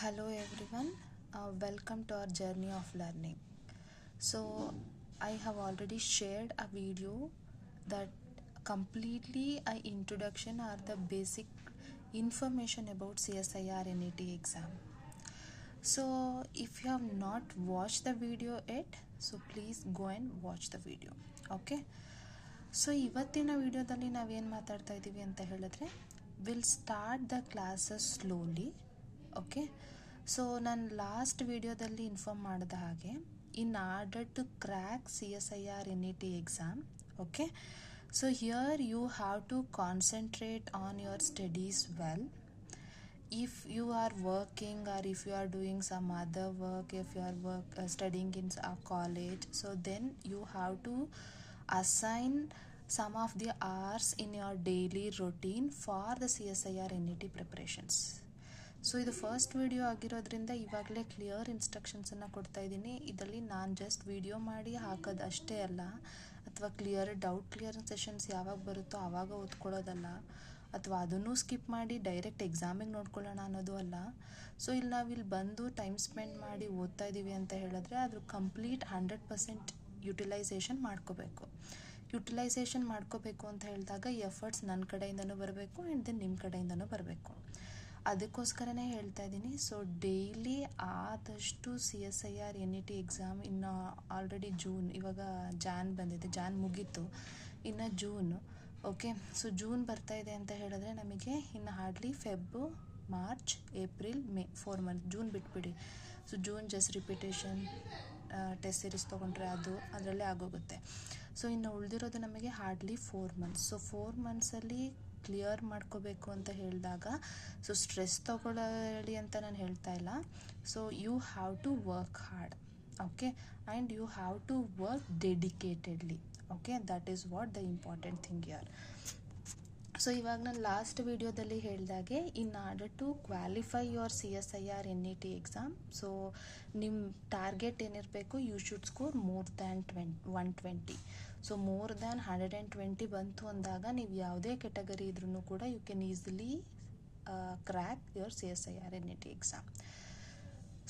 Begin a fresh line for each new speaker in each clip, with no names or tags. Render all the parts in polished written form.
Hello everyone, welcome to our journey of learning. So, I have already shared a video that completely a introduction or the basic information about CSIR NET exam. So, if you have not watched the video yet, so please go and watch the video. Okay. So ಇವತ್ತಿನ ವಿಡಿಯೋದಲ್ಲಿ ನಾವೇನು ಮಾತಾಡ್ತಾ ಇದ್ದೀವಿ ಅಂತ ಹೇಳಿದ್ರೆ will start the classes slowly. Okay, so ನಾನು last ವಿಡಿಯೋದಲ್ಲಿ inform ಮಾಡಿದ ಹಾಗೆ in order to crack CSIR NET exam, okay, so here you have to concentrate on your studies well. If you are working or if you are doing some other work, if you are studying in a college, so then you have to assign some of the hours in your daily routine for the CSIR NET preparations. So ಇದು first video ಆಗಿರೋದ್ರಿಂದ ಇವಾಗಲೇ clear ಇನ್ಸ್ಟ್ರಕ್ಷನ್ಸನ್ನು ಕೊಡ್ತಾ ಇದ್ದೀನಿ. ಇದರಲ್ಲಿ ನಾನು just video ಮಾಡಿ ಹಾಕೋದು ಅಷ್ಟೇ ಅಲ್ಲ, ಅಥವಾ ಡೌಟ್ ಕ್ಲಿಯರಿಂಗ್ ಸೆಷನ್ಸ್ ಯಾವಾಗ ಬರುತ್ತೋ ಆವಾಗ ಓದ್ಕೊಳ್ಳೋದಲ್ಲ, ಅಥವಾ ಅದನ್ನು ಸ್ಕಿಪ್ ಮಾಡಿ ಡೈರೆಕ್ಟ್ ಎಕ್ಸಾಮಿಗೆ ನೋಡ್ಕೊಳ್ಳೋಣ ಅನ್ನೋದು ಅಲ್ಲ. ಸೊ ಇಲ್ಲಿ ನಾವಿಲ್ಲಿ ಬಂದು ಟೈಮ್ ಸ್ಪೆಂಡ್ ಮಾಡಿ ಓದ್ತಾ ಇದ್ದೀವಿ ಅಂತ ಹೇಳಿದ್ರೆ ಅದ್ರ ಕಂಪ್ಲೀಟ್ 100% ಯುಟಿಲೈಸೇಷನ್ ಮಾಡ್ಕೋಬೇಕು. ಯುಟಿಲೈಸೇಷನ್ ಮಾಡ್ಕೋಬೇಕು ಅಂತ ಹೇಳಿದಾಗ ಎಫರ್ಟ್ಸ್ ನನ್ನ ಕಡೆಯಿಂದನೂ ಬರಬೇಕು ಆ್ಯಂಡ್ ದೆನ್ ನಿಮ್ಮ ಕಡೆಯಿಂದನೂ ಬರಬೇಕು. ಅದಕ್ಕೋಸ್ಕರನೇ ಹೇಳ್ತಾ ಇದ್ದೀನಿ. ಸೊ ಡೈಲಿ ಆದಷ್ಟು CSIR NET ಎಕ್ಸಾಮ್ ಇನ್ನು ಆಲ್ರೆಡಿ ಜೂನ್, ಇವಾಗ ಜಾನ್ ಬಂದಿದೆ, ಜಾನ್ ಮುಗೀತು, ಇನ್ನು ಜೂನ್. ಓಕೆ, ಸೊ ಜೂನ್ ಬರ್ತಾ ಇದೆ ಅಂತ ಹೇಳಿದ್ರೆ ನಮಗೆ ಇನ್ನು hardly Feb, March, April, May 4 month. June ಬಿಟ್ಬಿಡಿ. So June just repetition test series ತೊಗೊಂಡ್ರೆ ಅದರಲ್ಲೇ ಆಗೋಗುತ್ತೆ. ಸೊ ಇನ್ನು ಉಳಿದಿರೋದು ನಮಗೆ ಹಾರ್ಡ್ಲಿ 4 ಮಂತ್ಸ್. ಸೊ 4 ಮಂತ್ಸಲ್ಲಿ ಕ್ಲಿಯರ್ ಮಾಡ್ಕೋಬೇಕು ಅಂತ ಹೇಳಿದಾಗ ಸೊ ಸ್ಟ್ರೆಸ್ ತೊಗೊಳ್ಳಿ ಅಂತ ನಾನು ಹೇಳ್ತಾ ಇಲ್ಲ. So you have to work hard, okay, and you have to work dedicatedly. Okay, that is what the important thing here. So ಇವಾಗ ನಾನು ಲಾಸ್ಟ್ ವಿಡಿಯೋದಲ್ಲಿ ಹೇಳಿದಾಗೆ in order to qualify your CSIR NET exam, so ನಿಮ್ಮ target ಏನಿರಬೇಕು, you should score more than 120. So more than 120 ಬಂತು ಅಂದಾಗ ನೀವು ಯಾವುದೇ ಕೆಟಗರಿ ಇದ್ರೂ ಕೂಡ you can easily crack your CSIR NET exam.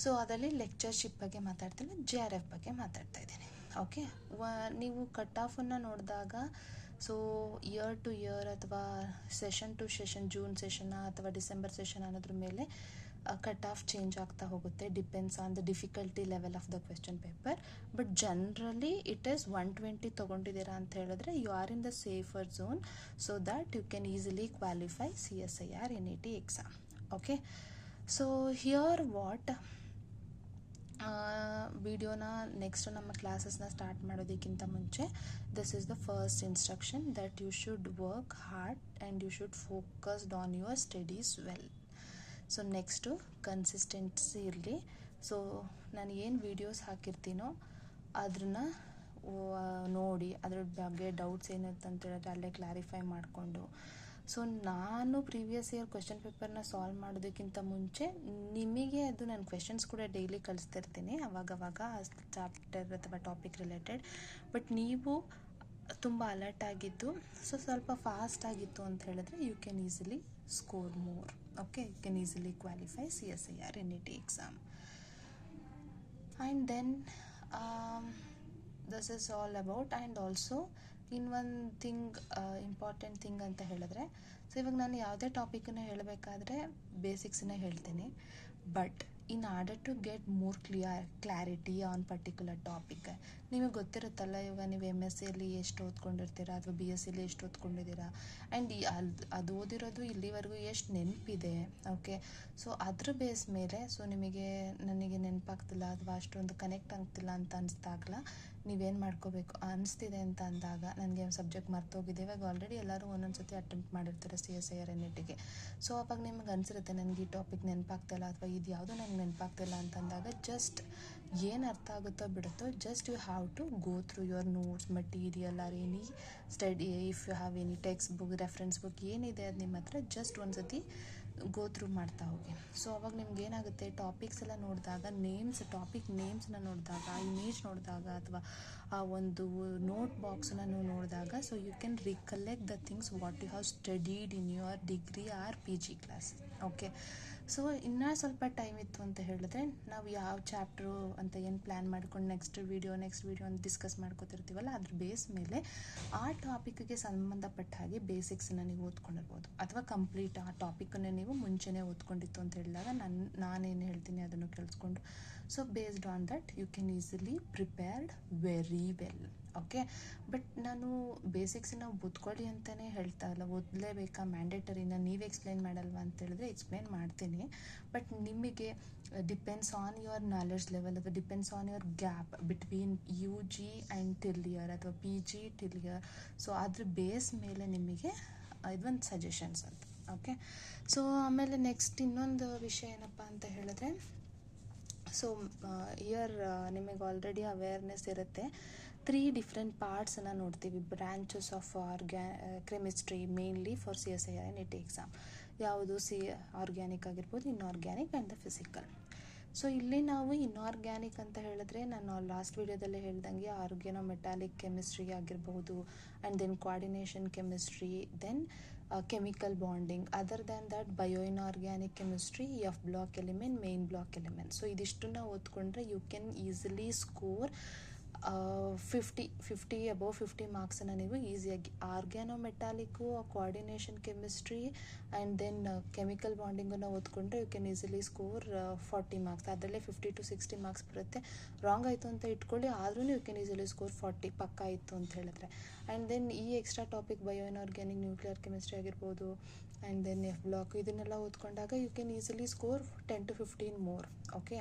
So ಅದರಲ್ಲಿ ಲೆಕ್ಚರ್ಶಿಪ್ ಬಗ್ಗೆ ಮಾತಾಡ್ತಿಲ್ಲ, JRF ಬಗ್ಗೆ ಮಾತಾಡ್ತಾ ಇದ್ದೀನಿ. ಓಕೆ, ನೀವು ಕಟ್ ಆಫನ್ನು ನೋಡಿದಾಗ ಸೊ ಇಯರ್ ಟು ಇಯರ್ ಅಥವಾ ಸೆಷನ್ ಟು ಸೆಷನ್, ಜೂನ್ ಸೆಷನ್ನ ಅಥವಾ ಡಿಸೆಂಬರ್ ಸೆಷನ್ ಅನ್ನೋದ್ರ ಮೇಲೆ ಕಟ್ ಆಫ್ ಚೇಂಜ್ ಆಗ್ತಾ ಹೋಗುತ್ತೆ, depends on the difficulty level of the question paper. But generally it is 120 ತೊಗೊಂಡಿದ್ದೀರಾ ಅಂತ ಹೇಳಿದ್ರೆ you are in the safer zone, so that you can easily qualify CSIR NET exam. Okay, so here what ವಿಡಿಯೋನ next ನಮ್ಮ ಕ್ಲಾಸಸ್ನ start ಮಾಡೋದಕ್ಕಿಂತ ಮುಂಚೆ this is the first instruction that you should work hard and you should focused on your studies well. So next consistency ಇರಲಿ. So ನಾನು ಏನು videos ಹಾಕಿರ್ತೀನೋ ಅದನ್ನ ನೋಡಿ ಅದ್ರ ಬಗ್ಗೆ ಡೌಟ್ಸ್ ಏನಿರುತ್ತೆ ಅಂತ ಹೇಳಿದ್ರೆ ಅಲ್ಲೇ ಕ್ಲಾರಿಫೈ ಮಾಡಿಕೊಂಡು, ಸೊ ನಾನು ಪ್ರೀವಿಯಸ್ ಇಯರ್ ಕ್ವೆಶ್ಚನ್ ಪೇಪರ್ನ ಸಾಲ್ವ್ ಮಾಡೋದಕ್ಕಿಂತ ಮುಂಚೆ ನಿಮಗೆ ಅದು ನಾನು ಕ್ವೆಶನ್ಸ್ ಕೂಡ ಡೈಲಿ ಕಳಿಸ್ತಿರ್ತೀನಿ ಅವಾಗವಾಗ ಚಾಪ್ಟರ್ ಅಥವಾ ಟಾಪಿಕ್ ರಿಲೇಟೆಡ್. ಬಟ್ ನೀವು ತುಂಬ ಅಲರ್ಟ್ ಆಗಿದ್ದು, ಸೊ ಸ್ವಲ್ಪ ಫಾಸ್ಟ್ ಆಗಿತ್ತು ಅಂತ ಹೇಳಿದ್ರೆ you can easily score more. Okay, you can easily qualify CSIR NET exam. And then this is all about. And also in ಒಂದು ಥಿಂಗ್, ಇಂಪಾರ್ಟೆಂಟ್ ಥಿಂಗ್ ಅಂತ ಹೇಳಿದ್ರೆ, ಸೊ ಇವಾಗ ನಾನು ಯಾವುದೇ ಟಾಪಿಕನ್ನು ಹೇಳಬೇಕಾದ್ರೆ ಬೇಸಿಕ್ಸನ್ನೇ ಹೇಳ್ತೀನಿ. But in order to get more clarity on particular topic, ನಿಮಗೆ ಗೊತ್ತಿರುತ್ತಲ್ಲ, ಇವಾಗ ನೀವು MSCಯಲ್ಲಿ ಎಷ್ಟು ಓದ್ಕೊಂಡಿರ್ತೀರಾ ಅಥವಾ BSCಲಿ ಎಷ್ಟು ಓದ್ಕೊಂಡಿದ್ದೀರಾ, ಆ್ಯಂಡ್ ಅದು ಓದಿರೋದು ಇಲ್ಲಿವರೆಗೂ ಎಷ್ಟು ನೆನಪಿದೆ. ಓಕೆ, ಸೊ ಅದ್ರ ಬೇಸ್ ಮೇಲೆ ಸೊ ನನಗೆ ನೆನಪಾಗ್ತಿಲ್ಲ ಅಥವಾ ಅಷ್ಟೊಂದು ಕನೆಕ್ಟ್ ಆಗ್ತಿಲ್ಲ ಅಂತ ಅನಿಸ್ದಾಗಲ ನೀವೇನು ಮಾಡ್ಕೋಬೇಕು ಅನಿಸ್ತಿದೆ ಅಂತ ಅಂದಾಗ, ನನಗೆ ಸಬ್ಜೆಕ್ಟ್ ಮರ್ತೋಗಿದೆ, ಇವಾಗ ಆಲ್ರೆಡಿ ಎಲ್ಲರೂ ಒಂದೊಂದು ಸತಿ ಅಟೆಂಪ್ಟ್ ಮಾಡಿರ್ತಾರೆ CSIR NETಗೆ. ಸೊ ಅವಾಗ ನಿಮ್ಗೆ ಅನಿಸಿರುತ್ತೆ ನನಗೆ ಈ ಟಾಪಿಕ್ ನೆನಪಾಗ್ತಿಲ್ಲ ಅಥವಾ ಇದು ಯಾವುದೋ ನನಗೆ ನೆನಪಾಗ್ತಿಲ್ಲ ಅಂತಂದಾಗ ಜಸ್ಟ್ ಏನು ಅರ್ಥ ಆಗುತ್ತೋ ಬಿಡುತ್ತೋ, just you have to go through your notes, material or any study, if you have any text book, reference book ಏನಿದೆ ಅದು ನಿಮ್ಮ ಹತ್ರ, ಜಸ್ಟ್ ಒಂದು ಸತಿ ಗೋ ಥ್ರೂ ಮಾಡ್ತಾ ಹೋಗಿ. ಸೊ ಅವಾಗ ನಿಮ್ಗೆ ಏನಾಗುತ್ತೆ, ಟಾಪಿಕ್ಸ್ ಎಲ್ಲ ನೋಡಿದಾಗ ಟಾಪಿಕ್ ನೇಮ್ಸ್ನ ನೋಡಿದಾಗ, ಇಮೇಜ್ ನೋಡಿದಾಗ ಅಥವಾ ಆ ಒಂದು ನೋಟ್ ಬಾಕ್ಸನ್ನ ನೀವು ನೋಡಿದಾಗ, so you can recollect the things what you have studied in your degree or PG class. Okay, so ಇನ್ನೂ ಸ್ವಲ್ಪ ಟೈಮ್ ಇತ್ತು ಅಂತ ಹೇಳಿದ್ರೆ ನಾವು ಯಾವ ಚಾಪ್ಟ್ರು ಅಂತ ಏನು ಪ್ಲ್ಯಾನ್ ಮಾಡ್ಕೊಂಡು ನೆಕ್ಸ್ಟ್ ವಿಡಿಯೋ ಅಂತ ಡಿಸ್ಕಸ್ ಮಾಡ್ಕೊತಿರ್ತೀವಲ್ಲ ಅದ್ರ ಬೇಸ್ ಮೇಲೆ ಆ ಟಾಪಿಕ್ಗೆ ಸಂಬಂಧಪಟ್ಟ ಹಾಗೆ ಬೇಸಿಕ್ಸನ್ನ ನೀವು ಓದ್ಕೊಂಡಿರ್ಬೋದು, ಅಥವಾ ಕಂಪ್ಲೀಟ್ ಆ ಟಾಪಿಕನ್ನೇ ನೀವು ಮುಂಚೆನೇ ಓದ್ಕೊಂಡಿತ್ತು ಅಂತ ಹೇಳಿದಾಗ ನಾನೇನು ಹೇಳ್ತೀನಿ ಅದನ್ನು ಕೇಳಿಸ್ಕೊಂಡು, so based on that you can easily prepared very well. Okay, but ನಾನು ಬೇಸಿಕ್ಸನ್ನ ಓದ್ಕೊಳ್ಳಿ ಅಂತಲೇ ಹೇಳ್ತಾ ಇಲ್ಲ, ಓದಲೇಬೇಕಾ ಮ್ಯಾಂಡೇಟರಿನ ನೀವೇ ಎಕ್ಸ್ಪ್ಲೈನ್ ಮಾಡಲ್ವಾ ಅಂತ ಹೇಳಿದ್ರೆ ಎಕ್ಸ್ಪ್ಲೈನ್ ಮಾಡ್ತೀನಿ. ಬಟ್ ನಿಮಗೆ depends on your knowledge level, ಅಥವಾ depends on your gap between UG and till year ಅಥವಾ PG ಟಿಲ್ ಇಯರ್. ಸೊ ಅದ್ರ ಬೇಸ್ ಮೇಲೆ ನಿಮಗೆ ಇದೊಂದು ಸಜೆಷನ್ಸ್ ಅಂತ. ಓಕೆ, ಸೊ ಆಮೇಲೆ ನೆಕ್ಸ್ಟ್ ಇನ್ನೊಂದು ವಿಷಯ ಏನಪ್ಪ ಅಂತ ಹೇಳಿದ್ರೆ, ಸೊ ಇಯರ್ ನಿಮಗೆ ಆಲ್ರೆಡಿ ಅವೇರ್ನೆಸ್ ಇರುತ್ತೆ. 3 ಡಿಫ್ರೆಂಟ್ ಪಾರ್ಟ್ಸನ್ನು ನೋಡ್ತೀವಿ, branches of chemistry mainly for CSIR NET exam. ಯಾವುದು ಆರ್ಗ್ಯಾನಿಕ್ ಆಗಿರ್ಬೋದು, inorganic and the physical. So ಇಲ್ಲಿ ನಾವು ಇನ್ಆರ್ಗ್ಯಾನಿಕ್ ಅಂತ ಹೇಳಿದ್ರೆ ನಾನು ಲಾಸ್ಟ್ ವಿಡಿಯೋದಲ್ಲೇ ಹೇಳ್ದಂಗೆ ಆರ್ಗ್ಯಾನೋಮೆಟಾಲಿಕ್ ಕೆಮಿಸ್ಟ್ರಿ ಆಗಿರ್ಬೋದು, and then coordination chemistry, then chemical bonding. Other than that, bioinorganic chemistry, F block element, main block element. So ಇದಿಷ್ಟನ್ನ ಓದ್ಕೊಂಡ್ರೆ you can easily score 50 above 50 ಮಾರ್ಕ್ಸನ್ನು ನೀವು ಈಸಿಯಾಗಿ organometallic, coordination chemistry and then chemical ಬಾಂಡಿಂಗನ್ನು ಓದ್ಕೊಂಡ್ರೆ you can easily score 40 marks. ಅದರಲ್ಲೇ 50 to 60 marks ಬರುತ್ತೆ. Wrong ಆಯಿತು ಅಂತ ಇಟ್ಕೊಳ್ಳಿ, ಆದ್ರೂ ಯು ಕ್ಯಾನ್ ಈಸಿಲಿ ಸ್ಕೋರ್ 40 ಪಕ್ಕ ಆಯಿತು ಅಂತ ಹೇಳಿದ್ರೆ. ಆ್ಯಂಡ್ ದೆನ್ ಈ extra topic bioinorganic, nuclear chemistry ಆಗಿರ್ಬೋದು, ಆ್ಯಂಡ್ ದೆನ್ F ಬ್ಲಾಕ್, ಇದನ್ನೆಲ್ಲ ಓದ್ಕೊಂಡಾಗ you can easily score 10 to 15 more. Okay,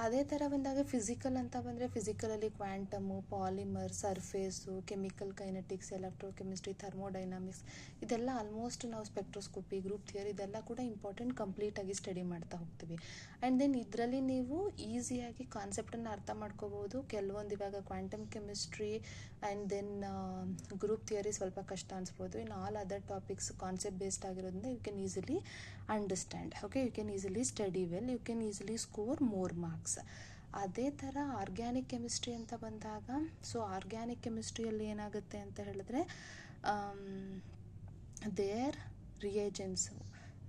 ಅದೇ ಥರ ಬಂದಾಗ ಫಿಸಿಕಲ್ ಅಂತ ಬಂದರೆ ಫಿಸಿಕಲಲ್ಲಿ quantum, polymer, surface, chemical kinetics, electrochemistry, thermodynamics, ಇದೆಲ್ಲ ಆಲ್ಮೋಸ್ಟ್ ನಾವು ಸ್ಪೆಕ್ಟ್ರೋಸ್ಕೋಪಿ, ಗ್ರೂಪ್ ಥಿಯರಿ ಇದೆಲ್ಲ ಕೂಡ ಇಂಪಾರ್ಟೆಂಟ್ ಕಂಪ್ಲೀಟಾಗಿ ಸ್ಟಡಿ ಮಾಡ್ತಾ ಹೋಗ್ತೀವಿ. ಆ್ಯಂಡ್ ದೆನ್ ಇದರಲ್ಲಿ ನೀವು ಈಸಿಯಾಗಿ ಕಾನ್ಸೆಪ್ಟನ್ನು ಅರ್ಥ ಮಾಡ್ಕೋಬೋದು. ಕೆಲವೊಂದು ಇವಾಗ quantum chemistry and then group theory ಸ್ವಲ್ಪ ಕಷ್ಟ ಅನಿಸ್ಬೋದು. In all other topics concept based ಆಗಿರೋದ್ರಿಂದ you can easily understand. Okay, you can easily study well, you can easily score more marks. ಅದೇ ಥರ ಆರ್ಗ್ಯಾನಿಕ್ ಕೆಮಿಸ್ಟ್ರಿ ಅಂತ ಬಂದಾಗ, ಸೊ ಆರ್ಗ್ಯಾನಿಕ್ ಕೆಮಿಸ್ಟ್ರಿಯಲ್ಲಿ ಏನಾಗುತ್ತೆ ಅಂತ ಹೇಳಿದ್ರೆ there reagents,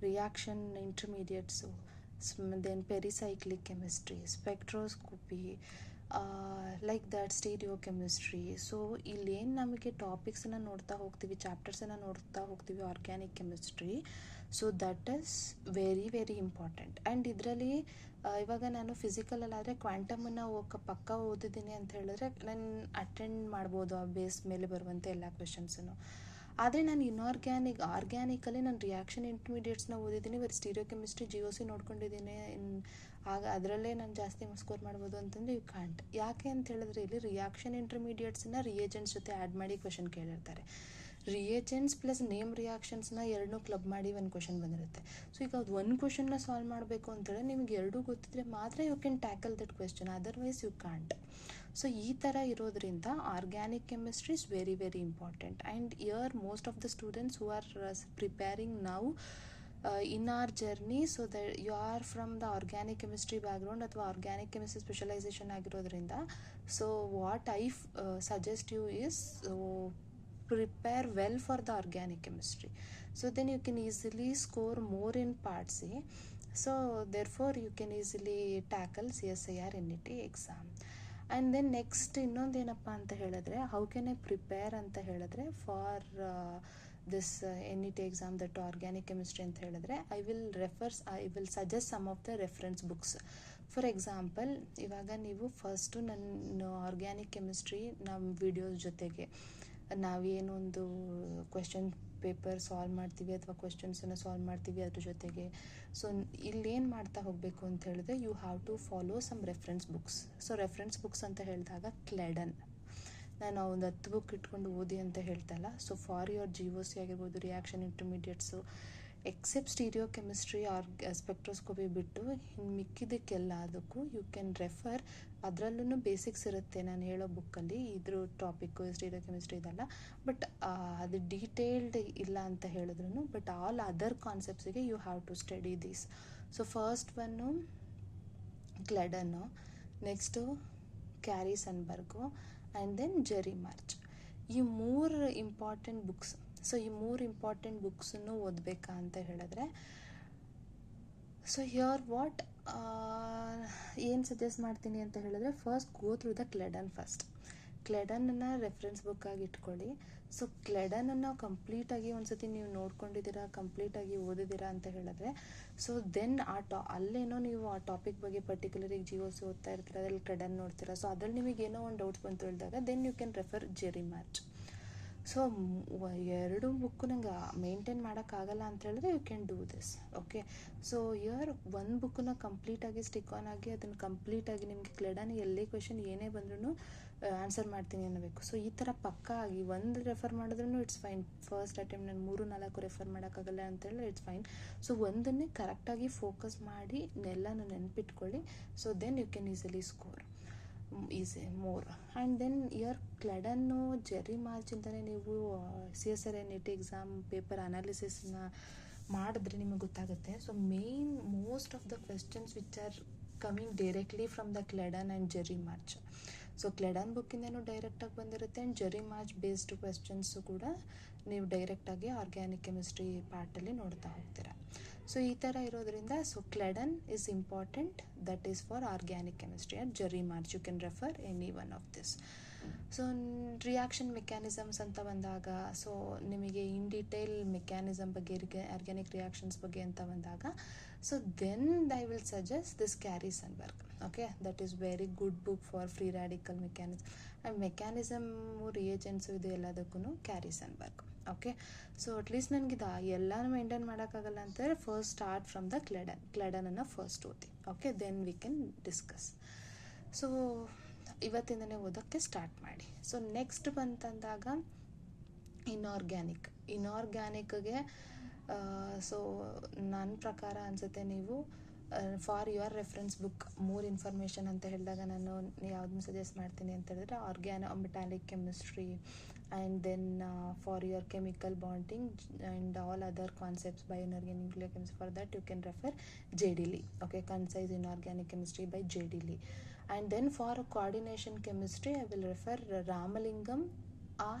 reaction intermediates, then pericyclic chemistry, spectroscopy, like that stereo chemistry. So ಇಲ್ಲೇನು ನಮಗೆ ಟಾಪಿಕ್ಸನ್ನು ನೋಡ್ತಾ ಹೋಗ್ತೀವಿ, ಚಾಪ್ಟರ್ಸನ್ನು ನೋಡ್ತಾ ಹೋಗ್ತೀವಿ organic chemistry. So that is very very important. And ಇದರಲ್ಲಿ ಇವಾಗ ನಾನು ಫಿಸಿಕಲಲ್ಲಾದರೆ ಕ್ವಾಂಟಮನ್ನು ಪಕ್ಕ ಓದಿದ್ದೀನಿ ಅಂತ ಹೇಳಿದ್ರೆ ನಾನು ಅಟೆಂಡ್ ಮಾಡ್ಬೋದು ಆ ಬೇಸ್ ಮೇಲೆ ಬರುವಂಥ ಎಲ್ಲ ಕ್ವೆಶನ್ಸನ್ನು. ಆದರೆ ನಾನು ಆರ್ಗ್ಯಾನಿಕಲ್ಲಿ ನಾನು ರಿಯಾಕ್ಷನ್ ಇಂಟರ್ಮೀಡಿಯೇಟ್ಸ್ನ ಓದಿದ್ದೀನಿ, ಬರೀ ಸ್ಟೀರಿಯೋ ಕೆಮಿಸ್ಟ್ರಿ, GOC ನೋಡ್ಕೊಂಡಿದ್ದೀನಿ, ಆಗ ಅದರಲ್ಲೇ ನಾನು ಜಾಸ್ತಿ ಸ್ಕೋರ್ ಮಾಡ್ಬೋದು ಅಂತಂದರೆ ಯು ಕಾಂಟ್. ಯಾಕೆ ಅಂತ ಹೇಳಿದ್ರೆ ಇಲ್ಲಿ ರಿಯಾಕ್ಷನ್ ಇಂಟರ್ಮೀಡಿಯೇಟ್ಸನ್ನ ರಿಯೇಜೆಂಟ್ಸ್ ಜೊತೆ ಆ್ಯಡ್ ಮಾಡಿ ಕ್ವೆಶನ್ ಕೇಳಿರ್ತಾರೆ. ರಿಯೇಜೆಂಟ್ಸ್ ಪ್ಲಸ್ ನೇಮ್ ರಿಯಾಕ್ಷನ್ಸ್ನ ಎರಡನ್ನೂ ಕ್ಲಬ್ ಮಾಡಿ ಒಂದು ಕ್ವೆಶನ್ ಬಂದಿರುತ್ತೆ. ಸೊ ಈಗ ಅದು ಒಂದು ಕ್ವೆಶನ್ನ ಸಾಲ್ವ್ ಮಾಡಬೇಕು ಅಂತೇಳಿ ನಿಮಗೆ ಎರಡೂ ಗೊತ್ತಿದ್ರೆ ಮಾತ್ರ you can tackle that question, otherwise you can't. So ಈ ಥರ ಇರೋದ್ರಿಂದ organic chemistry is very very important. And here most of the students who are preparing now in our journey, so that you are from the organic chemistry background ಅಥವಾ organic chemistry specialization ಆಗಿರೋದ್ರಿಂದ, so what I suggest you is prepare well for the organic chemistry, so then you can easily score more in part C. So therefore you can easily tackle CSIR NET exam. And then next ಇನ್ನೊಂದೇನಪ್ಪ ಅಂತ ಹೇಳಿದ್ರೆ, how can I prepare ಅಂತ ಹೇಳಿದ್ರೆ for this NET exam that organic chemistry ಅಂತ ಹೇಳಿದ್ರೆ, I will suggest some of the reference books. For example, ಇವಾಗ ನೀವು first ನನ್ನ ಆರ್ಗ್ಯಾನಿಕ್ ಕೆಮಿಸ್ಟ್ರಿ ನಮ್ಮ ವಿಡಿಯೋಸ್ ಜೊತೆಗೆ ನಾವೇನೊಂದು ಕ್ವೆಶನ್ ಪೇಪರ್ ಸಾಲ್ವ್ ಮಾಡ್ತೀವಿ ಅಥವಾ ಕ್ವೆಶನ್ಸನ್ನು ಸಾಲ್ವ್ ಮಾಡ್ತೀವಿ ಅದ್ರ ಜೊತೆಗೆ, ಸೊ ಇಲ್ಲೇನು ಮಾಡ್ತಾ ಹೋಗಬೇಕು ಅಂತ ಹೇಳಿದ್ರೆ you have to follow some reference books. So reference books ಅಂತ ಹೇಳಿದಾಗ ಕ್ಲೆಡನ್, ನಾನು ಒಂದು 10 ಬುಕ್ ಇಟ್ಕೊಂಡು ಓದಿ ಅಂತ ಹೇಳ್ತಲ್ಲ. ಸೊ ಫಾರ್ ಯುವರ್ GOC ಆಗಿರ್ಬೋದು, reaction intermediates, except stereo chemistry or spectroscopy ಬಿಟ್ಟು ಇನ್ನು ಮಿಕ್ಕಿದ್ದಕ್ಕೆಲ್ಲ ಅದಕ್ಕೂ ಯು ಕ್ಯಾನ್ ರೆಫರ್. ಅದರಲ್ಲೂ ಬೇಸಿಕ್ಸ್ ಇರುತ್ತೆ ನಾನು ಹೇಳೋ ಬುಕ್ಕಲ್ಲಿ, ಇದ್ರ ಟಾಪಿಕ್ಕು ಸ್ಟೀರಿಯೋ ಕೆಮಿಸ್ಟ್ರಿ ಇದೆಲ್ಲ, ಬಟ್ ಅದು ಡೀಟೇಲ್ಡ್ ಇಲ್ಲ ಅಂತ ಹೇಳಿದ್ರು, ಬಟ್ ಆಲ್ ಅದರ್ ಕಾನ್ಸೆಪ್ಟ್ಸಿಗೆ you have to study these. So first one Clayden, next Carey Sundberg, and then Jerry March. ಈ 3 ಇಂಪಾರ್ಟೆಂಟ್ ಬುಕ್ಸ್. ಸೊ ಈ 3 ಇಂಪಾರ್ಟೆಂಟ್ ಬುಕ್ಸನ್ನು ಓದಬೇಕಾ ಅಂತ ಹೇಳಿದ್ರೆ, ಸೊ ಹಿಯರ್ ವಾಟ್ ಏನು ಸಜೆಸ್ಟ್ ಮಾಡ್ತೀನಿ ಅಂತ ಹೇಳಿದ್ರೆ, first go through the Clayden first. ಕ್ಲೆಡನನ್ನು ರೆಫರೆನ್ಸ್ ಬುಕ್ಕಾಗಿ ಇಟ್ಕೊಳ್ಳಿ. ಸೊ ಕ್ಲೆಡನನ್ನು ಕಂಪ್ಲೀಟಾಗಿ ಒಂದ್ಸತಿ ನೀವು ನೋಡ್ಕೊಂಡಿದ್ದೀರಾ, ಕಂಪ್ಲೀಟಾಗಿ ಓದಿದ್ದೀರಾ ಅಂತ ಹೇಳಿದ್ರೆ, ಸೊ ದೆನ್ ಅಲ್ಲೇನೋ ನೀವು ಆ ಟಾಪಿಕ್ ಬಗ್ಗೆ ಪರ್ಟಿಕ್ಯುಲರಿಗೆ GOC ಓದ್ತಾ ಇರ್ತೀರ, ಅದ್ರಲ್ಲಿ ಕ್ಲೆಡನ್ ನೋಡ್ತೀರಾ. ಸೊ ಅದ್ರಲ್ಲಿ ನಿಮಗೇನೋ ಒಂದು ಡೌಟ್ಸ್ ಬಂತು ಹೇಳಿದಾಗ then you can refer Jerry March. So ಎರಡು ಬುಕ್ಕು ನಂಗೆ ಮೇಂಟೈನ್ ಮಾಡೋಕ್ಕಾಗಲ್ಲ ಅಂತ ಹೇಳಿದ್ರೆ you can do this. Okay, so here ಒಂದು ಬುಕ್ಕನ್ನ ಕಂಪ್ಲೀಟಾಗಿ ಸ್ಟಿಕ್ ಆನ್ ಆಗಿ ಅದನ್ನು ಕಂಪ್ಲೀಟಾಗಿ ನಿಮಗೆ ಕ್ಲೆಡನ್ ಎಲ್ಲೇ ಕ್ವೆಶನ್ ಏನೇ ಬಂದ್ರೂ ಆನ್ಸರ್ ಮಾಡ್ತೀನಿ ಅನ್ನಬೇಕು. ಸೊ ಈ ಥರ ಪಕ್ಕಾ ಆಗಿ ಒಂದು ರೆಫರ್ ಮಾಡಿದ್ರೂ ಇಟ್ಸ್ ಫೈನ್. ಫಸ್ಟ್ ಅಟೆಂಪ್ಟ್ ನಾನು 3-4 ರೆಫರ್ ಮಾಡೋಕ್ಕಾಗಲ್ಲ ಅಂತೇಳಿ ಇಟ್ಸ್ ಫೈನ್. ಸೊ ಒಂದನ್ನೇ ಕರೆಕ್ಟಾಗಿ ಫೋಕಸ್ ಮಾಡಿ ಎಲ್ಲನೂ ನೆನ್ಪಿಟ್ಕೊಳ್ಳಿ. So then you can easily score more. And then year Clayden Jerry ಮಾರ್ಚಿಂದನೇ ನೀವು CSIR NET ಎಕ್ಸಾಮ್ ಪೇಪರ್ ಅನಾಲಿಸಿಸ್ನ ಮಾಡಿದ್ರೆ ನಿಮಗೆ ಗೊತ್ತಾಗುತ್ತೆ. So most of the questions which are coming directly from the Clayden and Jerry March. So Clayden ಬುಕ್ಕಿಂದನೂ ಡೈರೆಕ್ಟಾಗಿ ಬಂದಿರುತ್ತೆ and Jerry March based questions ಕೂಡ ನೀವು ಡೈರೆಕ್ಟಾಗಿ ಆರ್ಗ್ಯಾನಿಕ್ ಕೆಮಿಸ್ಟ್ರಿ ಪಾರ್ಟಲ್ಲಿ ನೋಡ್ತಾ ಹೋಗ್ತೀರಾ. ಸೊ ಈ ಥರ ಇರೋದ್ರಿಂದ so Clayden is important, that is for organic chemistry. And Jerry March you can refer any one of this. So reaction mechanisms ಅಂತ ಬಂದಾಗ, ಸೊ ನಿಮಗೆ ಇನ್ ಡೀಟೇಲ್ ಮೆಕ್ಯಾನಿಸಮ್ ಬಗ್ಗೆ, ಆರ್ಗ್ಯಾನಿಕ್ ರಿಯಾಕ್ಷನ್ಸ್ ಬಗ್ಗೆ ಅಂತ ಬಂದಾಗ, so then I will suggest this Carey Sundberg. Okay, that is very good book for free radical mechanism. And mechanism reagents ಇದು ಎಲ್ಲದಕ್ಕೂ ಕ್ಯಾರಿಸನ್ಬರ್ಗ್. Okay, so at least ನನಗಿದು ಎಲ್ಲನೂ ಮೇಂಟೈನ್ ಮಾಡೋಕ್ಕಾಗಲ್ಲ ಅಂತಂದರೆ ಫಸ್ಟ್ ಸ್ಟಾರ್ಟ್ ಫ್ರಮ್ ದ ಕ್ಲೆಡನನ್ನು ಫಸ್ಟ್ ಓದಿ. Okay, then we can discuss. So ಇವತ್ತಿಂದನೇ ಓದೋಕ್ಕೆ ಸ್ಟಾರ್ಟ್ ಮಾಡಿ. ಸೊ ನೆಕ್ಸ್ಟ್ ಬಂತಂದಾಗ ಇನ್ಆರ್ಗ್ಯಾನಿಕ್ಗೆ ಸೊ ನನ್ನ ಪ್ರಕಾರ ಅನಿಸುತ್ತೆ ನೀವು for your reference book more information ಅಂತ ಹೇಳಿದಾಗ ನಾನು ಯಾವುದನ್ನು ಸಜೆಸ್ಟ್ ಮಾಡ್ತೀನಿ ಅಂತ ಹೇಳಿದ್ರೆ metallic chemistry and then for your chemical bonding and all other concepts by inorganic nuclear chemistry. For that you can refer JD Lee. Okay, Concise Inorganic Chemistry by JD Lee. And then for coordination chemistry I will refer Ramalingam or